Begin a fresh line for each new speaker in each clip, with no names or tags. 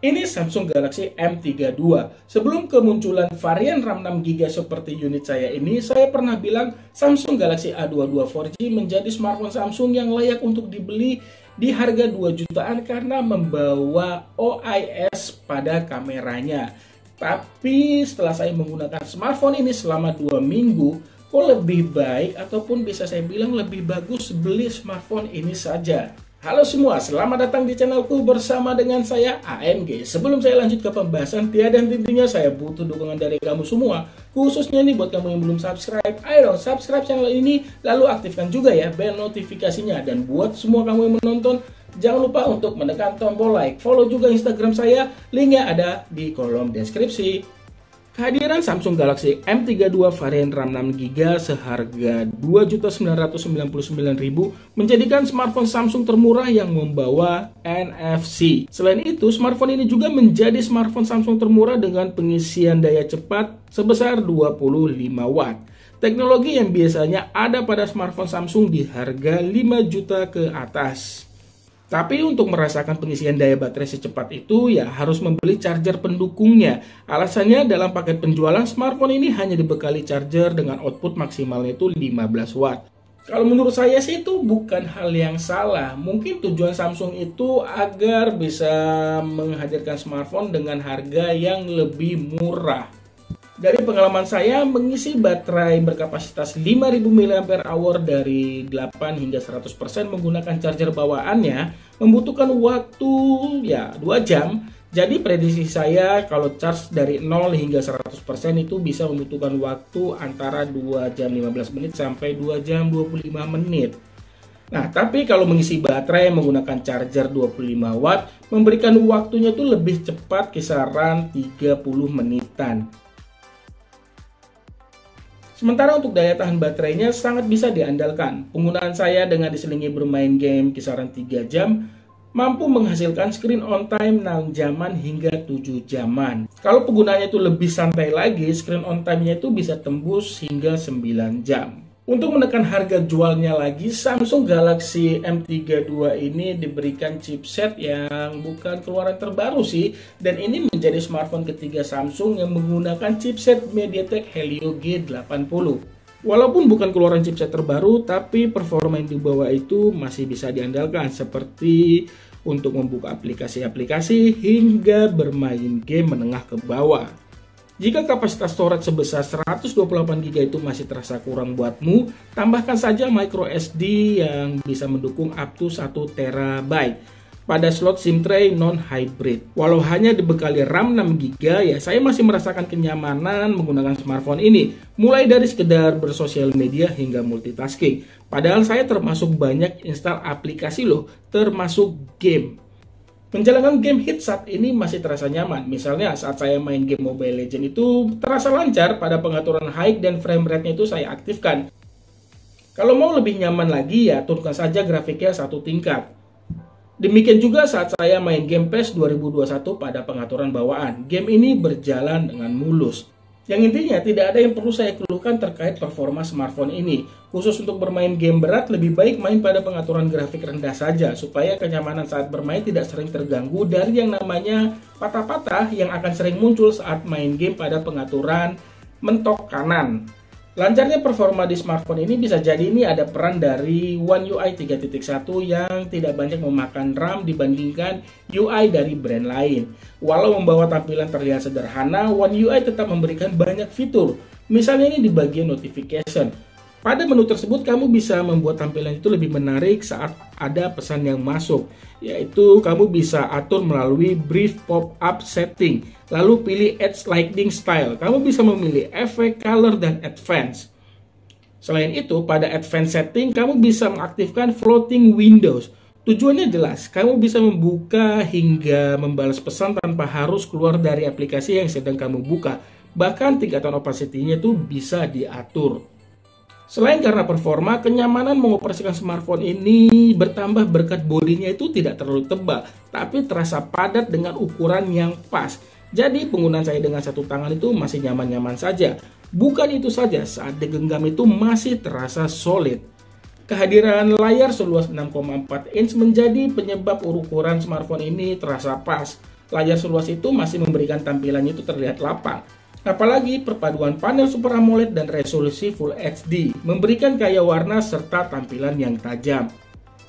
Ini Samsung Galaxy M32. Sebelum kemunculan varian RAM 6GB seperti unit saya ini, saya pernah bilang Samsung Galaxy A22 4G menjadi smartphone Samsung yang layak untuk dibeli di harga 2 jutaan karena membawa OIS pada kameranya. Tapi setelah saya menggunakan smartphone ini selama 2 minggu, kok lebih baik ataupun bisa saya bilang lebih bagus beli smartphone ini saja. Halo semua, selamat datang di channelku bersama dengan saya AMG. Sebelum saya lanjut ke pembahasan, tiada henti-hentinya saya butuh dukungan dari kamu semua. Khususnya nih buat kamu yang belum subscribe, ayo dong subscribe channel ini, lalu aktifkan juga ya bel notifikasinya. Dan buat semua kamu yang menonton, jangan lupa untuk menekan tombol like, follow juga Instagram saya, linknya ada di kolom deskripsi. Kehadiran Samsung Galaxy M32 varian RAM 6GB seharga Rp2.999.000 menjadikan smartphone Samsung termurah yang membawa NFC. Selain itu, smartphone ini juga menjadi smartphone Samsung termurah dengan pengisian daya cepat sebesar 25 watt. Teknologi yang biasanya ada pada smartphone Samsung di harga 5 juta ke atas. Tapi untuk merasakan pengisian daya baterai secepat itu ya harus membeli charger pendukungnya. Alasannya dalam paket penjualan smartphone ini hanya dibekali charger dengan output maksimalnya itu 15 watt. Kalau menurut saya sih itu bukan hal yang salah. Mungkin tujuan Samsung itu agar bisa menghadirkan smartphone dengan harga yang lebih murah. Dari pengalaman saya, mengisi baterai berkapasitas 5000 mAh dari 8 hingga 100% menggunakan charger bawaannya membutuhkan waktu ya 2 jam. Jadi prediksi saya kalau charge dari 0 hingga 100% itu bisa membutuhkan waktu antara 2 jam 15 menit sampai 2 jam 25 menit. Nah, tapi kalau mengisi baterai menggunakan charger 25 watt memberikan waktunya itu lebih cepat, kisaran 30 menitan. Sementara untuk daya tahan baterainya sangat bisa diandalkan. Penggunaan saya dengan diselingi bermain game kisaran 3 jam mampu menghasilkan screen on time 6 jaman hingga 7 jaman. Kalau penggunaannya itu lebih santai lagi, screen on time-nya itu bisa tembus hingga 9 jam. Untuk menekan harga jualnya lagi, Samsung Galaxy M32 ini diberikan chipset yang bukan keluaran terbaru sih. Dan ini menjadi smartphone ketiga Samsung yang menggunakan chipset MediaTek Helio G80. Walaupun bukan keluaran chipset terbaru, tapi performa yang dibawa itu masih bisa diandalkan. Seperti untuk membuka aplikasi-aplikasi hingga bermain game menengah ke bawah. Jika kapasitas storage sebesar 128GB itu masih terasa kurang buatmu, tambahkan saja micro SD yang bisa mendukung up to 1TB pada slot SIM tray non-hybrid. Walau hanya dibekali RAM 6GB, ya saya masih merasakan kenyamanan menggunakan smartphone ini, mulai dari sekedar bersosial media hingga multitasking. Padahal saya termasuk banyak install aplikasi loh, termasuk game. Menjalankan game hit saat ini masih terasa nyaman. Misalnya saat saya main game Mobile Legends itu terasa lancar pada pengaturan high dan frame rate-nya itu saya aktifkan. Kalau mau lebih nyaman lagi ya turunkan saja grafiknya 1 tingkat. Demikian juga saat saya main game PES 2021 pada pengaturan bawaan. Game ini berjalan dengan mulus. Yang intinya tidak ada yang perlu saya keluhkan terkait performa smartphone ini. Khusus untuk bermain game berat lebih baik main pada pengaturan grafik rendah saja supaya kenyamanan saat bermain tidak sering terganggu dari yang namanya patah-patah yang akan sering muncul saat main game pada pengaturan mentok kanan. Lancarnya performa di smartphone ini bisa jadi ini ada peran dari One UI 3.1 yang tidak banyak memakan RAM dibandingkan UI dari brand lain. Walau membawa tampilan terlihat sederhana, One UI tetap memberikan banyak fitur. Misalnya ini di bagian notification. Pada menu tersebut kamu bisa membuat tampilan itu lebih menarik saat ada pesan yang masuk, yaitu kamu bisa atur melalui brief pop-up setting, lalu pilih Add Sliding Style. Kamu bisa memilih efek, color, dan advance. Selain itu, pada advance setting kamu bisa mengaktifkan floating windows. Tujuannya jelas, kamu bisa membuka hingga membalas pesan tanpa harus keluar dari aplikasi yang sedang kamu buka. Bahkan tingkatan opacity-nya itu bisa diatur. Selain karena performa, kenyamanan mengoperasikan smartphone ini bertambah berkat bodinya itu tidak terlalu tebal, tapi terasa padat dengan ukuran yang pas. Jadi penggunaan saya dengan satu tangan itu masih nyaman-nyaman saja. Bukan itu saja, saat digenggam itu masih terasa solid. Kehadiran layar seluas 6,4 inch menjadi penyebab ukuran smartphone ini terasa pas. layar seluas itu masih memberikan tampilannya itu terlihat lapang. Apalagi perpaduan panel Super AMOLED dan resolusi Full HD memberikan gaya warna serta tampilan yang tajam.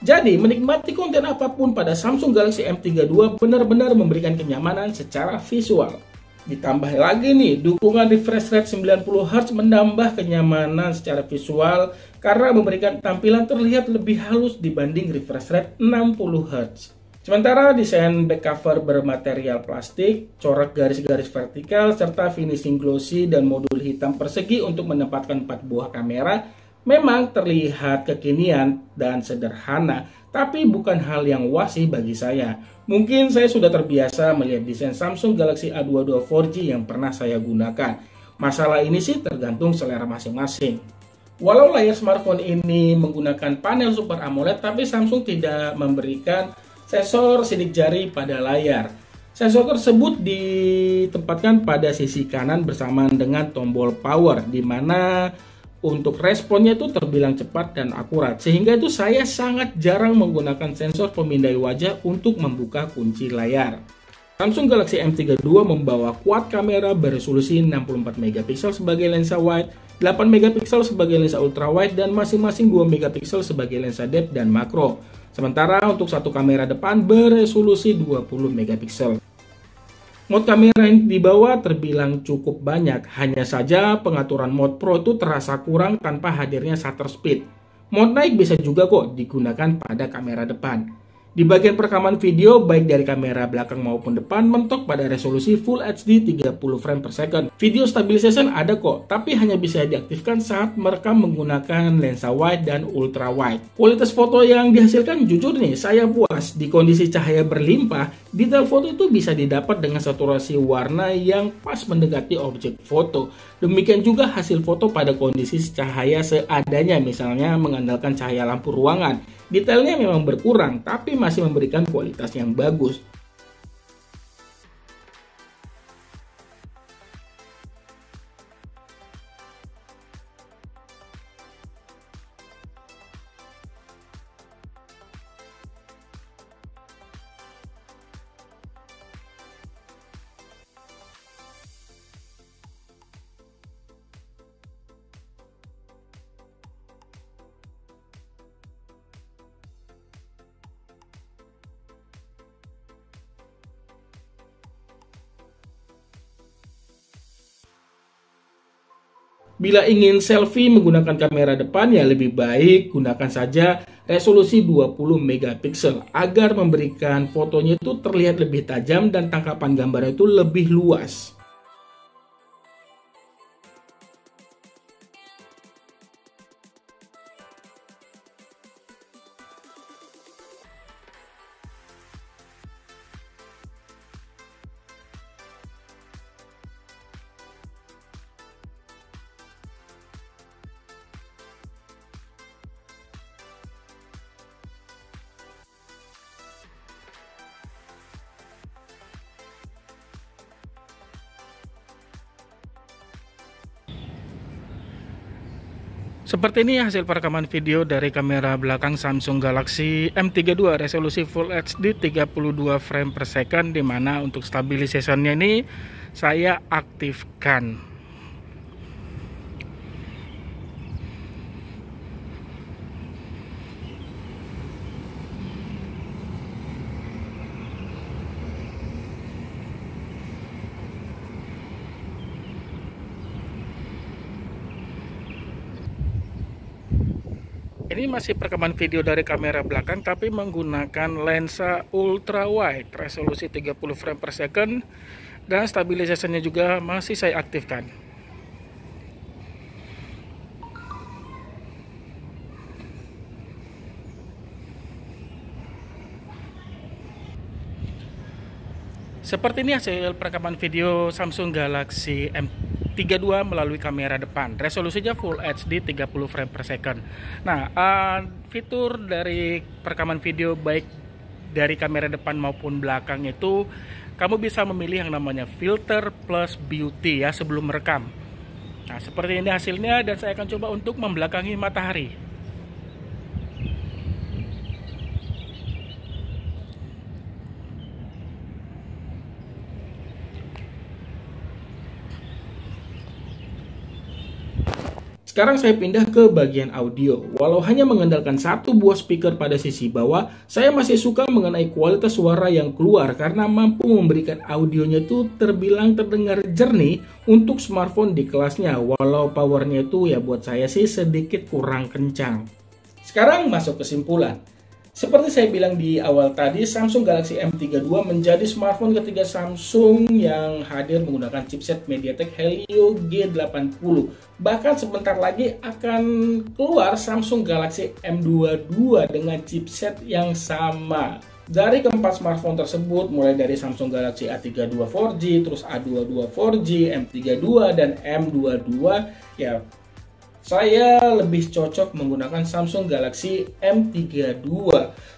Jadi menikmati konten apapun pada Samsung Galaxy M32 benar-benar memberikan kenyamanan secara visual. Ditambah lagi nih, dukungan refresh rate 90Hz menambah kenyamanan secara visual karena memberikan tampilan terlihat lebih halus dibanding refresh rate 60Hz. Sementara desain back cover bermaterial plastik, corak garis-garis vertikal, serta finishing glossy dan modul hitam persegi untuk menempatkan 4 buah kamera memang terlihat kekinian dan sederhana, tapi bukan hal yang wah sih bagi saya. Mungkin saya sudah terbiasa melihat desain Samsung Galaxy A22 4G yang pernah saya gunakan. Masalah ini sih tergantung selera masing-masing. Walau layar smartphone ini menggunakan panel Super AMOLED, tapi Samsung tidak memberikan sensor sidik jari pada layar. Sensor tersebut ditempatkan pada sisi kanan bersamaan dengan tombol power, di mana untuk responnya itu terbilang cepat dan akurat, sehingga itu saya sangat jarang menggunakan sensor pemindai wajah untuk membuka kunci layar. Samsung Galaxy M32 membawa quad kamera beresolusi 64 MP sebagai lensa wide, 8 MP sebagai lensa ultrawide, dan masing-masing 2 MP sebagai lensa depth dan makro. Sementara untuk satu kamera depan beresolusi 20 MP. Mode kamera yang dibawa terbilang cukup banyak, hanya saja pengaturan mode Pro itu terasa kurang tanpa hadirnya shutter speed. Mode naik bisa juga kok digunakan pada kamera depan. Di bagian perekaman video, baik dari kamera belakang maupun depan, mentok pada resolusi Full HD 30 frame per second. Video stabilization ada kok, tapi hanya bisa diaktifkan saat merekam menggunakan lensa wide dan ultra wide. Kualitas foto yang dihasilkan jujur nih, saya puas. Di kondisi cahaya berlimpah, detail foto itu bisa didapat dengan saturasi warna yang pas mendekati objek foto. Demikian juga hasil foto pada kondisi cahaya seadanya, misalnya mengandalkan cahaya lampu ruangan. Detailnya memang berkurang, tapi masih memberikan kualitas yang bagus. Bila ingin selfie menggunakan kamera depan, ya lebih baik gunakan saja resolusi 20 MP agar memberikan fotonya itu terlihat lebih tajam dan tangkapan gambarnya itu lebih luas. Seperti ini hasil perekaman video dari kamera belakang Samsung Galaxy M32 resolusi Full HD 32 frame per second, dimana untuk stabilisationnya ini saya aktifkan. Ini masih perekaman video dari kamera belakang tapi menggunakan lensa ultra wide resolusi 30 frame per second, dan stabilisasinya juga masih saya aktifkan. Seperti ini hasil perekaman video Samsung Galaxy M32 melalui kamera depan. Resolusinya Full HD 30 frame per second. Nah, fitur dari perekaman video baik dari kamera depan maupun belakang itu kamu bisa memilih yang namanya filter plus beauty ya sebelum merekam. Nah, seperti ini hasilnya, dan saya akan coba untuk membelakangi matahari. Sekarang saya pindah ke bagian audio. Walau hanya mengandalkan satu buah speaker pada sisi bawah, saya masih suka mengenai kualitas suara yang keluar karena mampu memberikan audionya itu terbilang terdengar jernih untuk smartphone di kelasnya. Walau powernya itu ya buat saya sih sedikit kurang kencang. Sekarang masuk kesimpulan. Seperti saya bilang di awal tadi, Samsung Galaxy M32 menjadi smartphone ketiga Samsung yang hadir menggunakan chipset MediaTek Helio G80. Bahkan sebentar lagi akan keluar Samsung Galaxy M22 dengan chipset yang sama. Dari keempat smartphone tersebut, mulai dari Samsung Galaxy A32 4G, terus A22 4G, M32, dan M22, ya saya lebih cocok menggunakan Samsung Galaxy M32.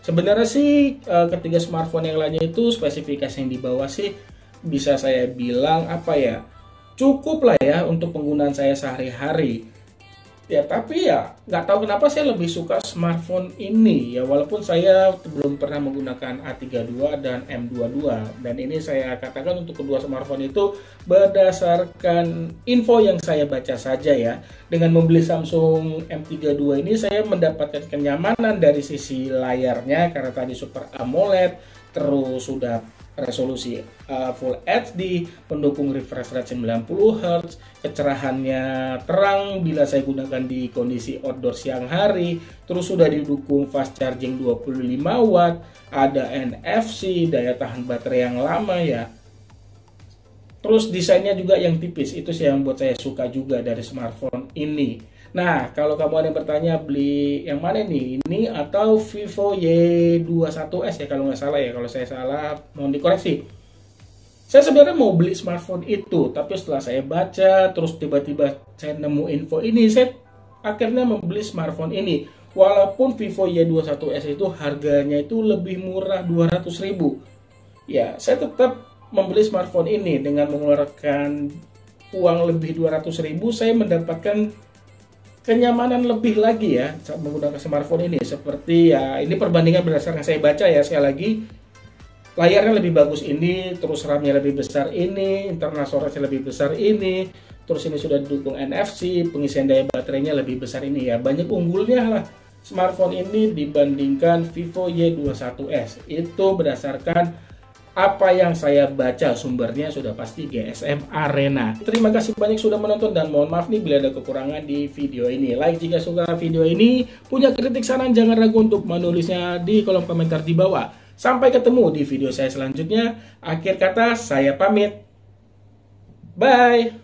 Sebenarnya sih ketiga smartphone yang lainnya itu spesifikasi yang di bawah sih bisa saya bilang cukup lah ya untuk penggunaan saya sehari-hari. Ya tapi ya nggak tahu kenapa saya lebih suka smartphone ini ya, walaupun saya belum pernah menggunakan A32 dan M22, dan ini saya katakan untuk kedua smartphone itu berdasarkan info yang saya baca saja ya. Dengan membeli Samsung M32 ini saya mendapatkan kenyamanan dari sisi layarnya karena tadi Super AMOLED, terus sudah resolusi Full HD, pendukung refresh rate 90 Hz, kecerahannya terang bila saya gunakan di kondisi outdoor siang hari, terus sudah didukung fast charging 25 watt, ada NFC, daya tahan baterai yang lama ya. Terus desainnya juga yang tipis, itu sih yang buat saya suka juga dari smartphone ini. Nah, kalau kamu ada yang bertanya beli yang mana nih, ini atau Vivo Y21s ya kalau nggak salah ya, kalau saya salah mohon dikoreksi. Saya sebenarnya mau beli smartphone itu, tapi setelah saya baca, terus tiba-tiba saya nemu info ini, saya akhirnya membeli smartphone ini. Walaupun Vivo Y21s itu harganya itu lebih murah 200.000. Ya, saya tetap membeli smartphone ini dengan mengeluarkan uang lebih 200.000, saya mendapatkan kenyamanan lebih lagi ya saat menggunakan smartphone ini. Seperti ya ini perbandingan berdasarkan saya baca ya, sekali lagi layarnya lebih bagus ini, terus RAM-nya lebih besar ini, internal storage-nya lebih besar ini, terus ini sudah didukung NFC, pengisian daya baterainya lebih besar ini ya. Banyak unggulnya lah smartphone ini dibandingkan Vivo Y21s. Itu berdasarkan apa yang saya baca, sumbernya sudah pasti GSM Arena. Terima kasih banyak sudah menonton dan mohon maaf nih bila ada kekurangan di video ini. Like jika suka video ini, punya kritik saran jangan ragu untuk menulisnya di kolom komentar di bawah. Sampai ketemu di video saya selanjutnya. Akhir kata saya pamit. Bye.